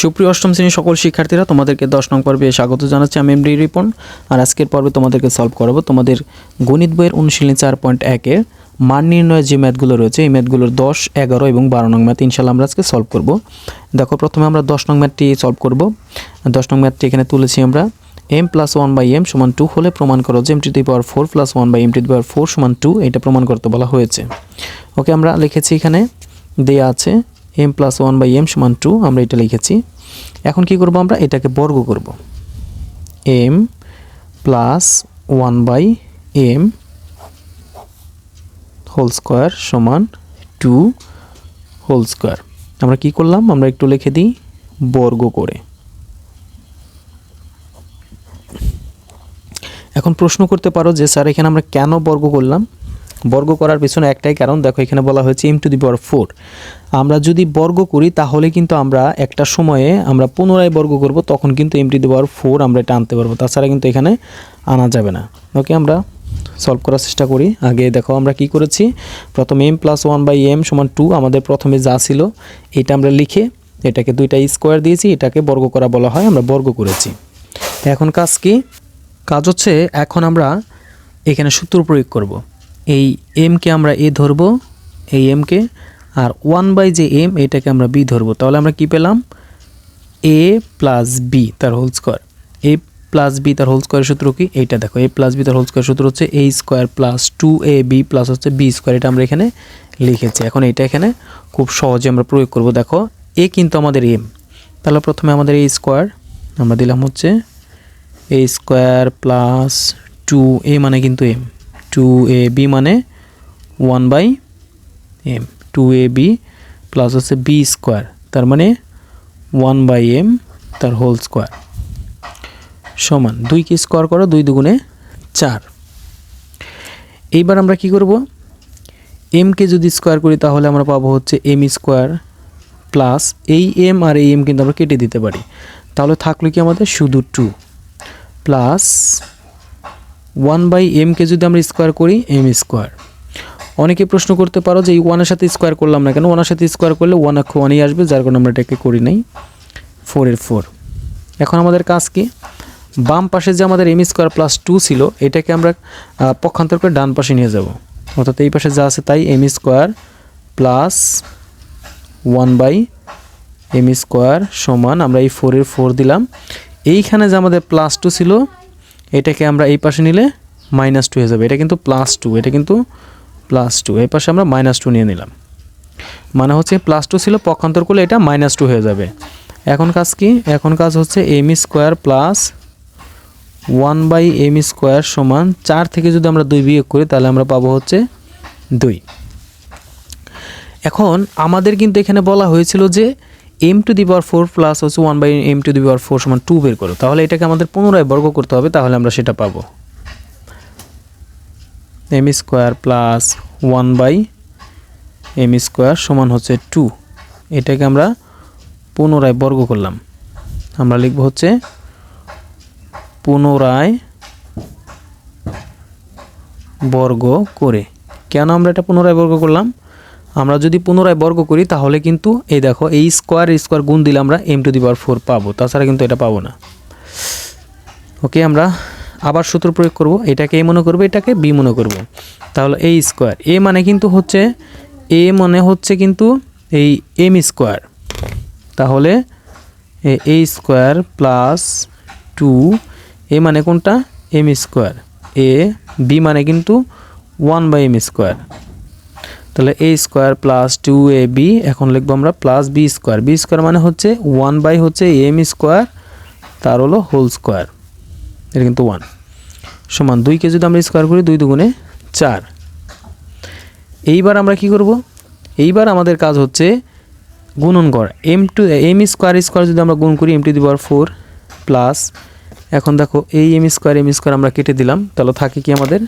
সুপ্রিয় অষ্টম শ্রেণীর সকল শিক্ষার্থীরা তোমাদেরকে 10 নং পর্বে স্বাগত জানাচ্ছি। আমি এমডি রিপন। আর আজকের পর্বে তোমাদেরকে সলভ করাবো তোমাদের গণিত বইয়ের অনুশীলনী 4.1 এর মান নির্ণয়ের যে ম্যাথগুলো রয়েছে এই ম্যাথগুলোর 10, 11 এবং 12 নং ম্যাথ ইনশাআল্লাহ আমরা আজকে সলভ করব। দেখো প্রথমে আমরা 10 নং ম্যাথটি সলভ করব। 10 নং ম্যাথটি এখানে তুলেছি আমরা। m + 1/m = 2 হলে প্রমাণ করো যে m⁴ + 1/m⁴ = 2 এটা প্রমাণ করতে বলা হয়েছে। ওকে, আমরা লিখেছি এখানে দেয়া আছে m + 1/m = 2, আমরা এটা লিখেছি। এখন কি করব, আমরা এটাকে বর্গ করব। m + 1/m হোল স্কয়ার সমান 2 হোল স্কয়ার। আমরা কি করলাম, আমরা একটু লিখে দিই বর্গ করে। এখন প্রশ্ন করতে পারো যে স্যার এখানে আমরা কেন বর্গ করলাম? বর্গ করার পিছনে একটাই কারণ, দেখো এখানে বলা হয়েছে m⁴। আমরা যদি বর্গ করি তাহলে কিন্তু আমরা একটা সময়ে আমরা পুনরায় বর্গ করব, তখন কিন্তু m⁴ আমরা এটা আনতে পারবো, তাছাড়া কিন্তু এখানে আনা যাবে না। ওকে, আমরা সলভ করার চেষ্টা করি। আগে দেখো আমরা কি করেছি, প্রথমে m + 1/m = 2 আমাদের প্রথমে যা ছিল এটা আমরা লিখে এটাকে দুইটা স্কোয়ার দিয়েছি, এটাকে বর্গ করা বলা হয়, আমরা বর্গ করেছি। এখন কাজ কি? কাজ হচ্ছে এখন আমরা এখানে সূত্র প্রয়োগ করব। এই m কে আমরা a ধরব, এই m কে, আর 1/m এটাকে আমরা b ধরব। তাহলে আমরা কি পেলাম? a + b তার হোল স্কয়ার। a + b তার হোল স্কয়ারের সূত্র কি? এইটা দেখো, a + b তার হোল স্কয়ার সূত্র হচ্ছে a² + 2ab প্লাস হচ্ছে b²। এটা আমরা এখানে লিখেছি। এখন এটা এখানে খুব সহজে আমরা প্রয়োগ করব। দেখো a কিন্তু আমাদের m, তাহলে প্রথমে আমাদের a² আমরা দিলাম হচ্ছে a² + 2a মানে কিন্তু m, 2ab মানে 1/m, 2ab প্লাস হচ্ছে b² তার মানে 1/m তার হোল স্কয়ার সমান 2 কে স্কয়ার করো, 2 দুগুণে 4। এইবার আমরা কি করব, m কে যদি স্কয়ার করি তাহলে আমরা পাবো হচ্ছে m² প্লাস এই m আর এই m কিন্তু আমরা কেটে দিতে পারি, তাহলে থাকলো কি আমাদের শুধু 2 প্লাস 1/m কে যদি আমরা স্কয়ার করি m²। অনেকে প্রশ্ন করতে পারো যে এই 1 এর সাথে স্কয়ার করলাম না কেন? 1 এর সাথে স্কয়ার করলে 1 অক্ষ 1ই আসবে, যার কারণে আমরা এটাকে করি নাই। 4 এর 4। এখন আমাদের কাজ কি? বাম পাশে যে আমাদের m² + 2 ছিল এটাকে আমরা পক্ষান্তর করে ডান পাশে নিয়ে যাব, অর্থাৎ এই পাশে যা আছে তাই m² প্লাস 1/m² সমান আমরা এই 4 এর 4 দিলাম। এইখানে যে আমাদের +2 ছিল এটাকে আমরা এই পাশে নিলে -2 হয়ে যাবে। এটা কিন্তু +2, এটা কিন্তু +2, এই পাশে আমরা -2 নিয়ে নিলাম, মানে হচ্ছে +2 ছিল, পক্ষান্তর করলে এটা -2 হয়ে যাবে। এখন কাজ কি? এখন কাজ হচ্ছে m² প্লাস 1/m² সমান 4 থেকে যদি আমরা 2 বিয়োগ করি তাহলে আমরা পাবো হচ্ছে 2। এখন আমাদের কিন্তু এখানে বলা হয়েছিল যে m⁴ প্লাস হচ্ছে 1/m⁴ সমান 2 বের করো, তাহলে এটাকে আমাদের পুনরায় বর্গ করতে হবে, তাহলে আমরা সেটা পাবো। m² প্লাস 1/m² সমান হচ্ছে 2, এটাকে আমরা পুনরায় বর্গ করলাম, আমরা লিখব হচ্ছে পুনরায় বর্গ করে। কেন আমরা এটা পুনরায় বর্গ করলাম? আমরা যদি পুনরায় বর্গ করি তাহলে কিন্তু এই দেখো এই স্কয়ার গুণ দিলে আমরা m⁴ পাবো, তাছাড়া কিন্তু এটা পাবো না। ওকে, আমরা আবার সূত্র প্রয়োগ করব। এটাকে a মনে করব, এটাকে b মনে করব। তাহলে a², a মানে কিন্তু হচ্ছে a মানে হচ্ছে কিন্তু এই m², তাহলে a² প্লাস 2, a মানে কোনটা? m², a, b মানে কিন্তু 1/m², তাহলে a² প্লাস 2ab, এখন লিখবো আমরা প্লাস b², b² মানে হচ্ছে 1/m² তার হলো হোল স্কয়ার, এটা কিন্তু 1 সমান 2 কে যদি আমরা স্কয়ার করি 2 দুগুণে 4। এইবার আমরা কি করব? এইবার আমাদের কাজ হচ্ছে গুণন করা। m² যদি আমরা গুণ করি m⁴ প্লাস, এখন দেখো এই m² আমরা কেটে দিলাম, তাহলে থাকে কি আমাদের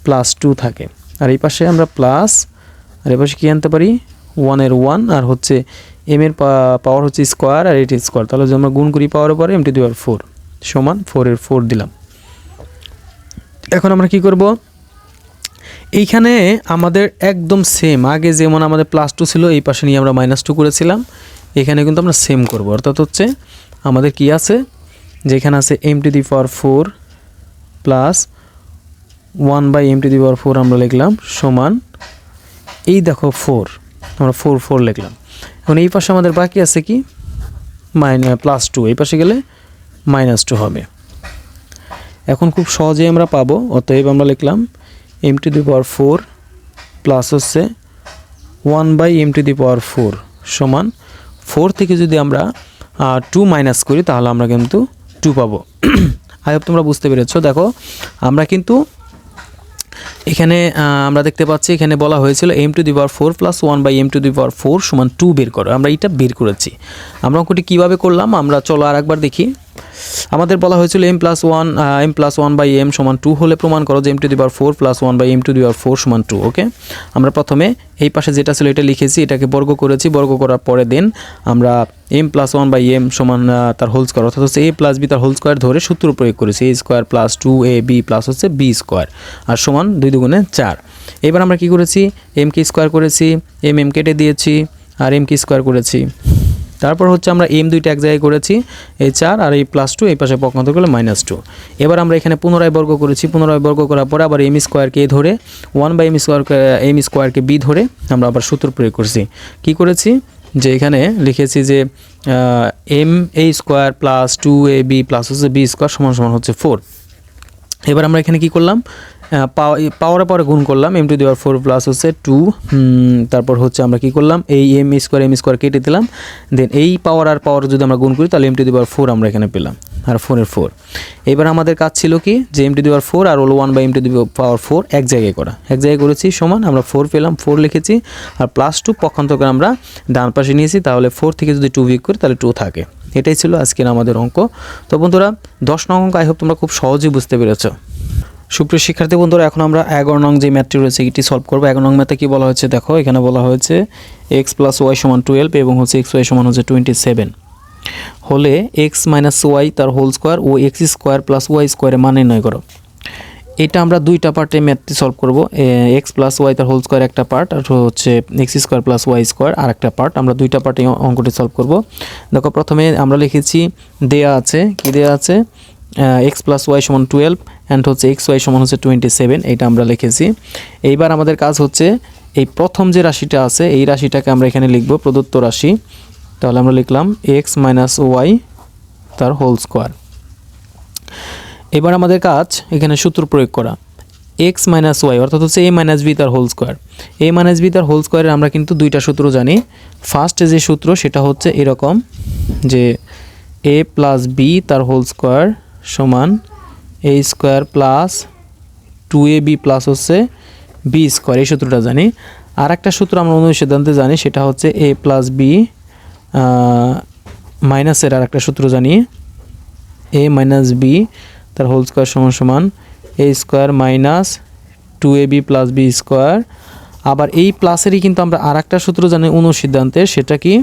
+2 থাকে, আর এই পাশে আমরা প্লাস, আর এই পাশে কি আনতে পারি 1 এর 1, আর হচ্ছে m এর পাওয়ার হচ্ছে স্কয়ার আর এটা স্কয়ার, তাহলে যদি আমরা গুণ করি পাওয়ারের পরে m⁴ সমান 4 এর 4 দিলাম। এখন আমরা কি করব? এইখানে আমাদের একদম সেম আগে যেমন আমাদের +2 ছিল এই পাশে নিয়ে আমরা -2 করেছিলাম, এখানে কিন্তু আমরা সেম করব, অর্থাৎ হচ্ছে আমাদের কি আছে, যেখানে আছে m⁴ প্লাস 1/m⁴ আমরা লিখলাম সমান এই দেখো 4, আমরা 4 লিখলাম। এখন এই পাশে আমাদের বাকি আছে কি +2, এই পাশে গেলে -2 হবে। এখন খুব সহজেই আমরা পাবো, অতএব আমরা লিখলাম m⁴ প্লাস হচ্ছে 1/m⁴ সমান 4 থেকে যদি আমরা 2 মাইনাস করি তাহলে আমরা কিন্তু 2 পাবো। আই হোপ তোমরা বুঝতে পেরেছো। দেখো আমরা কিন্তু এখানে আমরা দেখতে পাচ্ছি এখানে বলা হয়েছিল m⁴ প্লাস 1/m⁴ সমান 2 বের করো, আমরা এটা বের করেছি। আমরা অঙ্কটি কীভাবে করলাম আমরা চলো আর একবার দেখি। আমাদের বলা হয়েছিল m+1/m সমান 2 হলে প্রমাণ করো যে m⁴ প্লাস 1/m⁴ সমান 2। ওকে, আমরা প্রথমে এই পাশে যেটা ছিল এটা লিখেছি, এটাকে বর্গ করেছি, বর্গ করার পরে দেন আমরা m+1/m সমান তার হোল স্কোয়ার, অর্থাৎ হচ্ছে a + b তার হোল স্কোয়ার ধরে সূত্র প্রয়োগ করেছি, a² + 2ab প্লাস হচ্ছে b² আর সমান 2 × 2 = 4। এবার আমরা কি করেছি, m² করেছি, m কেটে দিয়েছি আর m² করেছি। তারপর হচ্ছে আমরা m দুইটা এক জায়গায় করেছি, এই 4 আর এই +2 এই পাশে পক্ষান্তর করলে -2। এবার আমরা এখানে পুনরায় বর্গ করেছি, পুনরায় বর্গ করার পরে আবার m² ধরে 1/m² কে b ধরে আমরা আবার সূত্র প্রয়োগ করছি। কি করেছি যে এখানে লিখেছি যে ma² প্লাস 2ab প্লাস হচ্ছে b² সমান হচ্ছে 4। এবার আমরা এখানে কি করলাম, পাওয়ারে পরে গুণ করলাম, m⁴ প্লাস হচ্ছে 2, তারপর হচ্ছে আমরা কি করলাম এই m² কেটে দিলাম, দেন এই পাওয়ার আর পাওয়ার যদি আমরা গুণ করি তাহলে m⁴ আমরা এখানে পেলাম আর 4 এর 4। এবার আমাদের কাজ ছিল কি যে m⁴ আর হলো 1/m⁴ এক জায়গায় করা, এক জায়গায় করেছি সমান আমরা 4 পেলাম, 4 লিখেছি আর +2 পক্ষান্তর করে আমরা ডান পাশে নিয়েছি, তাহলে 4 থেকে যদি 2 বিয়োগ করি তাহলে 2 থাকে। এটাই ছিল আজকের আমাদের অঙ্ক। তো বন্ধুরা 10 নং অঙ্ক আই হোপ তোমরা খুব সহজেই বুঝতে পেরেছো। সুপ্রিয় শিক্ষার্থী বন্ধুরা, এখন আমরা 11 নং যে ম্যাথটি রয়েছে এটি সলভ করব। 11 নং ম্যাথে কি বলা হয়েছে দেখো, এখানে বলা হয়েছে x + y = 12 এবং হচ্ছে xy = 27 হলে x - y তার হোল স্কোয়ার ও x² + y² এর মান নির্ণয় করো। এটা আমরা দুইটা পার্টে ম্যাথটি সলভ করব, x + y তার হোল স্কোয়ার একটা পার্ট আর হচ্ছে x² + y² আর একটা পার্ট, আমরা দুইটা পার্টে অঙ্কটি সলভ করব। দেখো প্রথমে আমরা লিখেছি দেয়া আছে, কি দেয়া আছে x + y = 12 অ্যান্ড হচ্ছে xy = 27, এটা আমরা লিখেছি। এইবার আমাদের কাজ হচ্ছে এই প্রথম যে রাশিটা আছে এই রাশিটাকে আমরা এখানে লিখব প্রদত্ত রাশি, তাহলে আমরা লিখলাম x - y তার হোল স্কোয়ার। এবার আমাদের কাজ এখানে সূত্র প্রয়োগ করা, x - y অর্থাৎ হচ্ছে a - b তার হোল স্কোয়ার। a - b তার হোল স্কোয়ারের আমরা কিন্তু দুইটা সূত্র জানি। ফার্স্ট যে সূত্র সেটা হচ্ছে এরকম যে a + b তার হোল স্কোয়ার সমান a² প্লাস 2ab প্লাস হচ্ছে b², এই সূত্রটা জানি। আর একটা সূত্র আমরা অনু সিদ্ধান্তে জানি, সেটা হচ্ছে a + b মাইনাসের আর একটা সূত্র জানি, a - b তার হোল স্কোয়ার সমান a² minus 2ab plus b²। আবার এই প্লাসেরই কিন্তু আমরা আর একটা সূত্র জানি অনু সিদ্ধান্তে, সেটা কি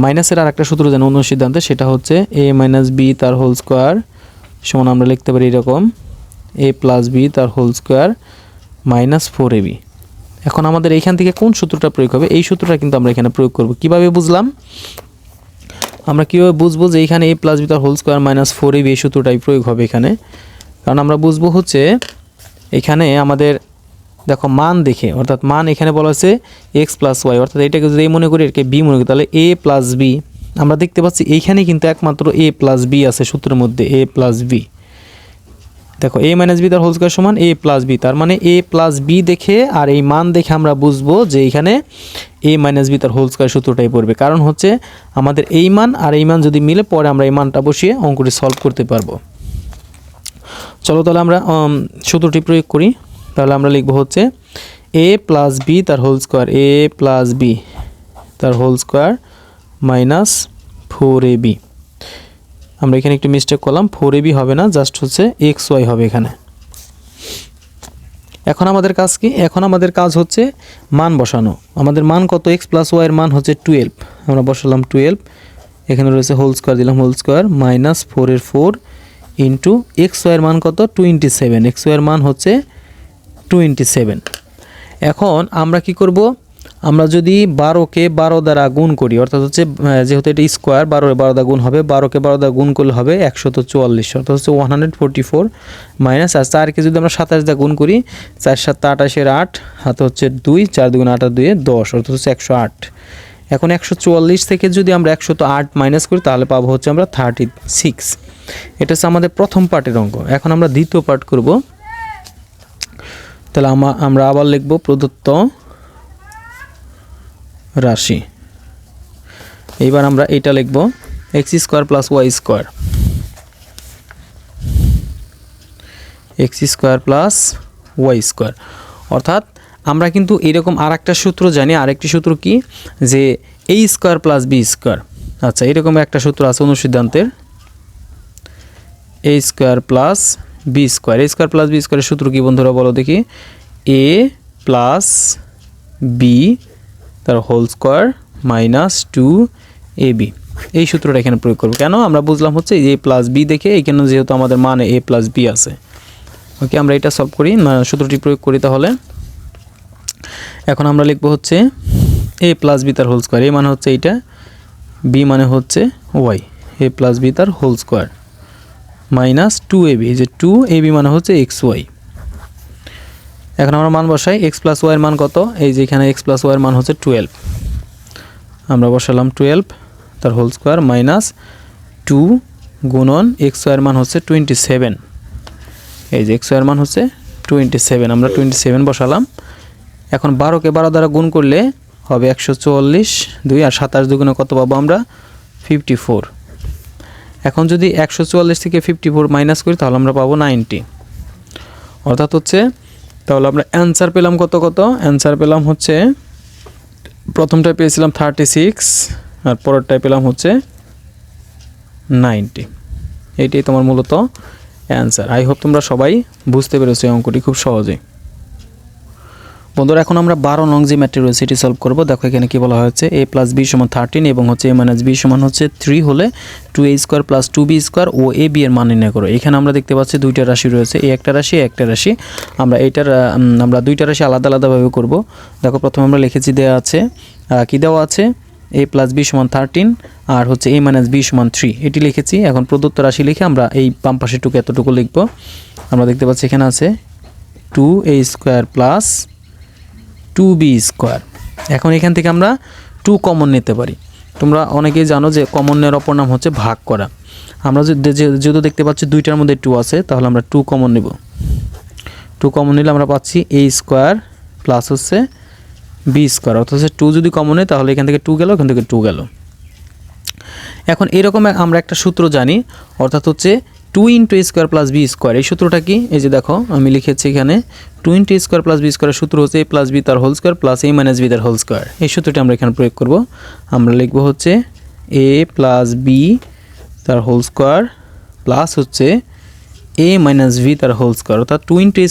মাইনাসের আর একটা সূত্র জানি অনু সিদ্ধান্তে, সেটা হচ্ছে a - b তার হোল স্কোয়ার সমান আমরা লিখতে পারি এরকম a + b তার হোল স্কোয়ার -4ab। এখন আমাদের এইখান থেকে কোন সূত্রটা প্রয়োগ হবে, এই সূত্রটা কিন্তু আমরা এখানে প্রয়োগ করব। কিভাবে বুঝলাম, আমরা কীভাবে বুঝবো যে এখানে a + b তার হোল স্কোয়ার -4ab এই সূত্রটাই প্রয়োগ হবে এখানে, কারণ আমরা বুঝবো হচ্ছে এখানে আমাদের দেখো মান দেখে, অর্থাৎ মান এখানে বলা হচ্ছে x + y, অর্থাৎ এটাকে যদি মনে করি এটাকে b মনে করি তাহলে a + b, আমরা দেখতে পাচ্ছি এইখানে কিন্তু একমাত্র a + b আছে সূত্রের মধ্যে, a + b। দেখো a - b তার হোল স্কোয়ার সমান a + b, তার মানে a + b দেখে আর এই মান দেখে আমরা বুঝবো যে এখানে a - b তার হোল স্কোয়ার সূত্রটাই পড়বে, কারণ হচ্ছে আমাদের এই মান আর এই মান যদি মিলে পরে আমরা এই মানটা বসিয়ে অঙ্কটি সলভ করতে পারবো। চলো তাহলে আমরা সূত্রটি প্রয়োগ করি, তাহলে আমরা লিখব হচ্ছে a + b তার হোল স্কোয়ার, a + b তার হোল স্কোয়ার -4ab। আমরা এখানে একটু মিস্টেক করলাম, 4ab হবে না, জাস্ট হচ্ছে xy হবে এখানে। এখন আমাদের কাজ কি, এখন আমাদের কাজ হচ্ছে মান বসানো। আমাদের মান কত, x + y এর মান হচ্ছে 12, আমরা বসালাম 12, এখানে রয়েছে হোল স্কোয়ার দিলাম হোল স্কোয়ার -4 এর 4 ইন্টু xy এর মান কত 27, xy এর মান হচ্ছে 27। এখন আমরা কি করব, আমরা যদি 12কে 12 দ্বারা গুণ করি, অর্থাৎ হচ্ছে যেহেতু এটা স্কোয়ার, 12 দ্বারা গুণ হবে, 12কে 12 দ্বারা গুণ করলে হবে 144, অর্থাৎ হচ্ছে 144 মাইনাস, আর 4কে যদি আমরা 27 দ্বারা গুণ করি, 4 7 28 8 হাতে হচ্ছে 2, 4 2 8 আর 2 10, অর্থাৎ হচ্ছে 108। এখন 144 থেকে যদি আমরা 108 মাইনাস করি তাহলে পাবো হচ্ছে আমরা 36। এটা হচ্ছে আমাদের প্রথম পার্টের অঙ্ক। এখন আমরা দ্বিতীয় পার্ট করব। তাহলে আমরা আবার লিখব প্রদত্ত রাশি। এইবার আমরা এটা লিখব x² + y², x² + y², অর্থাৎ আমরা কিন্তু এরকম আরেকটা সূত্র জানি। আরেকটি সূত্র কি, যে a² + b²। আচ্ছা, এরকম একটা সূত্র আছে অনুসিদ্ধান্তের, a² + b²। a² + b² এর সূত্র কি বন্ধুরা বলো দেখি, a + b তার হোল স্কোয়ার মাইনাস 2ab। এই সূত্রটা এখানে প্রয়োগ করব। কেন, আমরা বুঝলাম হচ্ছে a + b দেখে, এখানে যেহেতু আমাদের মানে a + b আছে। ওকে, আমরা এটা সলভ করি, সূত্রটি প্রয়োগ করি। তাহলে এখন আমরা লিখব হচ্ছে a + b তার হোল স্কোয়ার। a মানে হচ্ছে এইটা, b মানে হচ্ছে y, a + b তার হোল স্কোয়ার মাইনাস 2ab, এই যে 2ab মানে হচ্ছে xy। এখন আমরা মান বসাই, x + y এর মান কত, এই যে এখানে x + y এর মান হচ্ছে 12, আমরা বসালাম 12 তার হোল স্কোয়ার মাইনাস 2 গুণন xy এর মান হচ্ছে 27, এই যে xy এর মান হচ্ছে 27, আমরা 27 বসালাম। এখন 12কে 12 দ্বারা গুণ করলে হবে 144, 2 আর 27 দুগুণে কত পাবো আমরা, 54। এখন যদি 144 থেকে 54 মাইনাস করি তাহলে আমরা পাবো 90, অর্থাৎ হচ্ছে তাহলে আমরা অ্যান্সার পেলাম কত, অ্যান্সার পেলাম হচ্ছে প্রথমটায় পেয়েছিলাম 36 আর পরেরটায় পেলাম হচ্ছে 90। এইটাই তোমার মূলত অ্যান্সার। আই হোপ তোমরা সবাই বুঝতে পেরেছো এই অঙ্কটি খুব সহজেই। বন্ধুরা, এখন আমরা 12 নং যে ম্যাটটি রয়েছে এটি সলভ করব। দেখো এখানে কি বলা হয়েছে, a + b = 13 এবং হচ্ছে a - b = হচ্ছে 3 হলে 2a² + 2b² ও ab এর মান নির্ণয় করো। এখানে আমরা দেখতে পাচ্ছি দুইটা রাশি রয়েছে, এই একটা রাশি, একটা রাশি। আমরা দুইটা রাশি আলাদা আলাদাভাবে করব। দেখো প্রথমে আমরা লিখেছি, দেওয়া আছে কি দেওয়া আছে, a + b = 13 আর হচ্ছে a - b = 3, এটি লিখেছি। এখন প্রদত্ত রাশি লিখে আমরা এই বাম পাশেরটুকু এতটুকু লিখব। আমরা দেখতে পাচ্ছি এখানে আছে 2a² + 2b²। এখন এখান থেকে আমরা 2 কমন নিতে পারি। তোমরা অনেকেই জানো যে কমন নেওয়ার অপর নাম হচ্ছে ভাগ করা। আমরা যেহেতু দেখতে পাচ্ছি দুইটার মধ্যে 2 আছে, তাহলে আমরা 2 কমন নেব। 2 কমন নিলে আমরা পাচ্ছি a² প্লাস হচ্ছে b², অর্থাৎ 2 যদি কমন নেই তাহলে এখান থেকে 2 গেল, এখান থেকে 2 গেল। এখন এরকম আমরা একটা সূত্র জানি, অর্থাৎ হচ্ছে 2 × a² + b²। এই সূত্রটা কি, এই যে দেখো আমি লিখেছি এখানে 2 × a² + b² এর সূত্র হচ্ছে a + b তার whole square plus a - b তার হোল স্কোয়ার। এই সূত্রটি আমরা এখানে প্রয়োগ করব। আমরা লিখব হচ্ছে a + b তার হোল স্কোয়ার প্লাস হচ্ছে a - b তার হোল স্কোয়ার, অর্থাৎ 2 × a²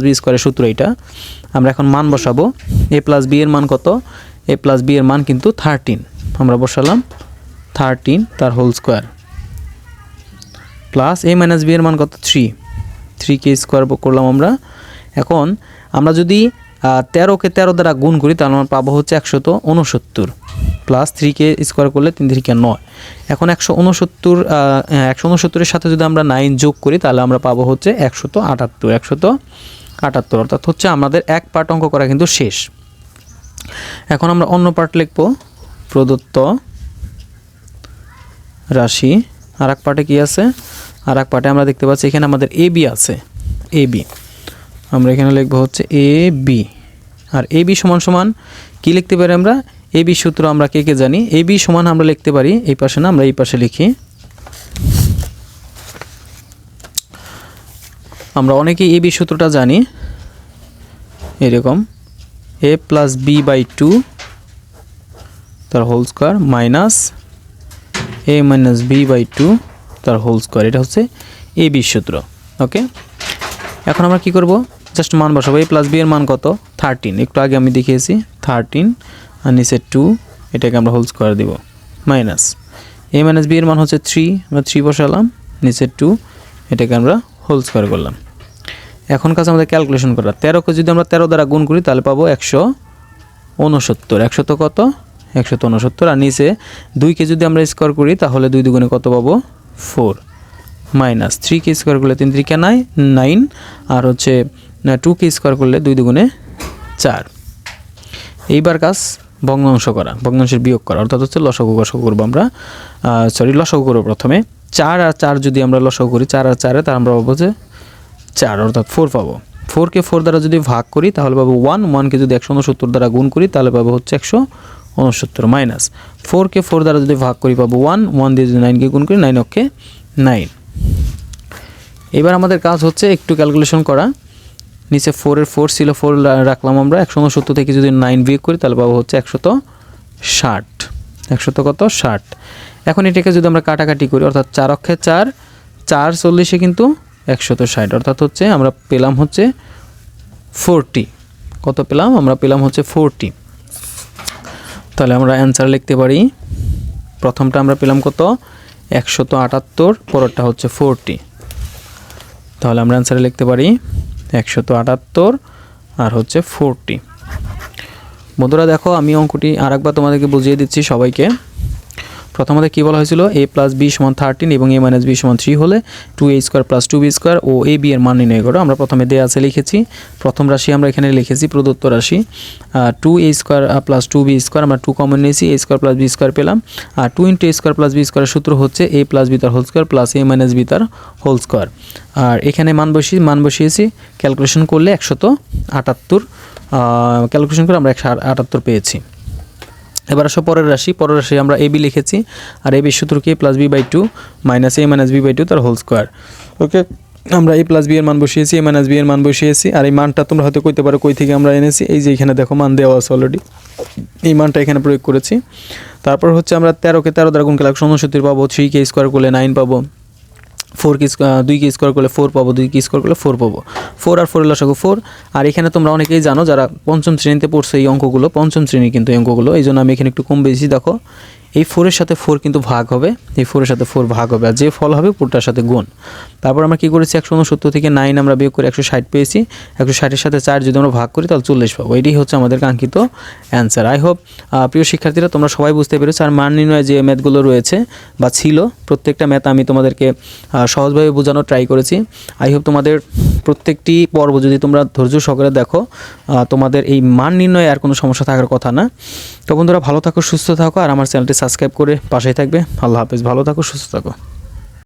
+ b² এর সূত্র এটা। আমরা এখন মান বসাবো, a + b এর মান কত, a + b এর মান কিন্তু 13, আমরা বসালাম 13 তার whole square plus a - b এর মান কত, 3কে স্কোয়ার করলাম আমরা। এখন আমরা যদি 13কে 13 দ্বারা গুণ করি তাহলে আমরা পাবো হচ্ছে 169 প্লাস 3কে স্কোয়ার করলে 3 3 9। এখন 169 এর সাথে যদি আমরা 9 যোগ করি তাহলে আমরা পাবো হচ্ছে 178, অর্থাৎ হচ্ছে আমাদের এক পার্ট অঙ্ক করা কিন্তু শেষ। এখন আমরা অন্য পার্ট লিখব, প্রদত্ত রাশি। আর এক পার্টে কি আছে, আর এক পার্টে আমরা দেখতে পাচ্ছি এখানে আমাদের ab আছে, ab আমরা এখানে লিখব হচ্ছে ab। আর ab সমান কি লিখতে পারি আমরা, ab সূত্র আমরা কে জানি, ab সমান আমরা লিখতে পারি, এই পাশে না, আমরা এই পাশে লিখি। আমরা অনেকেই ab সূত্রটা জানি, এরকম a + b/2 তার whole square minus a - b/2 তার হোল স্কোয়ার, এটা হচ্ছে ab সূত্র। ওকে, এখন আমরা কি করব, জাস্ট মান বসাবো। a + b এর মান কত, 13, একটু আগে আমি দেখিয়েছি 13 আর নিচে 2, এটাকে আমরা হোল স্কোয়ার দিব মাইনাস a - b এর মান হচ্ছে 3, আমরা 3 বসালাম, নিচে 2, এটাকে আমরা হোল স্কোয়ার করলাম। এখন কাছে আমাদের ক্যালকুলেশন করা, 13কে যদি আমরা 13 দ্বারা গুণ করি তাহলে পাবো 69, 100 কত 169, আর নিচে 2কে যদি আমরা স্কোয়ার করি তাহলে 2 দুগুণে কত পাবো 4, মাইনাস 3কে স্কোয়ার করলে 3 3 9, আর হচ্ছে 2কে স্কোয়ার করলে 2 দুগুণে 4। এইবার কাজ ভগ্নাংশ করা, ভগ্নাংশের বিয়োগ করা, অর্থাৎ হচ্ছে লসাগু গসাগু করবো আমরা, লসাগু করবো প্রথমে। 4 আর 4 যদি আমরা লসাগু করি, 4 আর 4-এ তার আমরা পাবো যে 4, অর্থাৎ 4 পাবো। 4কে 4 দ্বারা যদি ভাগ করি তাহলে পাবো 1, 1কে যদি 169 দ্বারা গুণ করি তাহলে পাবো হচ্ছে 169, মাইনাস 4কে 4 দ্বারা যদি ভাগ করি পাবো 1, 1 দিয়ে যদি 9কে গুণ করি 9 অক্ষে 9। এবার আমাদের কাজ হচ্ছে একটু ক্যালকুলেশন করা। নিচে 4-এর 4 ছিল, 4 রাখলাম আমরা, 169 থেকে যদি 9 বিয়োগ করি তাহলে পাবো হচ্ছে 160, 100 কত 60। এখন এটাকে যদি আমরা কাটাকাটি করি, অর্থাৎ 4 অক্ষে 4, 4 40-এ কিন্তু 160, অর্থাৎ হচ্ছে আমরা পেলাম হচ্ছে 40। কত পেলাম আমরা? পেলাম হচ্ছে 40। তাহলে আমরা অ্যান্সার লিখতে পারি, প্রথমটা আমরা পেলাম কত 178, পরেরটা হচ্ছে 40। তাহলে আমরা অ্যান্সারে লিখতে পারি 178 আর হচ্ছে 40। বন্ধুরা দেখো, আমি অঙ্কটি আরেকবার তোমাদেরকে বুঝিয়ে দিচ্ছি সবাইকে। প্রথমত কী বলা হয়েছিল, a + b = 13 এবং a - b = 3 হলে 2a² + 2b² O a b এর মান নির্ণয় করো। আমরা প্রথমে দেয়া আছে লিখেছি, প্রথম রাশি আমরা এখানে লিখেছি প্রদত্ত রাশি 2a² + 2b², আমরা 2 কমন নিয়েছি, a² + b² পেলাম। আর 2 × a² + b² এর সূত্র হচ্ছে a + b² + a - b²। আর এখানে মান বসিয়েছি, ক্যালকুলেশন করলে 178, ক্যালকুলেশন করে আমরা 178 পেয়েছি। এবার আসো পরের রাশি আমরা ab লিখেছি, আর ab এর সূত্র কি +b/2 - a - b/2 তার হোল স্কয়ার। ওকে, আমরা a + b এর মান বসিয়েছি, a - b এর মান বসিয়েছি। আর এই মানটা তোমরা হয়তো কইতে পারো কই থেকে আমরা এনেছি, এই যে এখানে দেখো মান দেওয়া আছে অলরেডি, এই মানটা এখানে প্রয়োগ করেছি। তারপর হচ্ছে আমরা 13কে 13 দ্বারা গুণ করলে 169 পাবো, 3কে স্কোয়ার করলে 9 পাবো, 2কে স্কোয়ার করলে 4 পাবো, 2কে স্কোয়ার করলে 4 পাবো, 4 আর 4 এর লসাগু 4। আর এখানে তোমরা অনেকেই জানো যারা পঞ্চম শ্রেণীতে পড়ছো এই অঙ্কগুলো, পঞ্চম শ্রেণী কিন্তু এই অঙ্কগুলো, এই জন্য আমি এখানে একটু কম বেশি দেখো, এই 4-এর সাথে 4 কিন্তু ভাগ হবে, এই 4-এর সাথে 4 ভাগ হবে, আর যে ফল হবে পুরোটার সাথে গুণ। তারপর আমরা কী করেছি, 169 থেকে 9 আমরা বিয়োগ করে 160 পেয়েছি, 160-এর সাথে 4 যদি আমরা ভাগ করি তাহলে 40 পাবো। এটাই হচ্ছে আমাদের কাঙ্ক্ষিত অ্যান্সার। আই হোপ প্রিয় শিক্ষার্থীরা তোমরা সবাই বুঝতে পেরেছো। আর মান নির্ণয় যে ম্যাথগুলো রয়েছে বা ছিল, প্রত্যেকটা ম্যাথ আমি তোমাদেরকে সহজভাবে বোঝানোর ট্রাই করেছি। আই হোপ তোমাদের প্রত্যেকটি পর্ব যদি তোমরা ধৈর্য সহকারে দেখো, তোমাদের এই মান নির্ণয়ে আর কোনো সমস্যা থাকার কথা না। তো বন্ধুরা ভালো থাকো, সুস্থ থাকো, আর আমার চ্যানেলটি সাবস্ক্রাইব করে পাশেই থাকবে। আল্লাহ হাফেজ, ভালো থাকো, সুস্থ থাকো।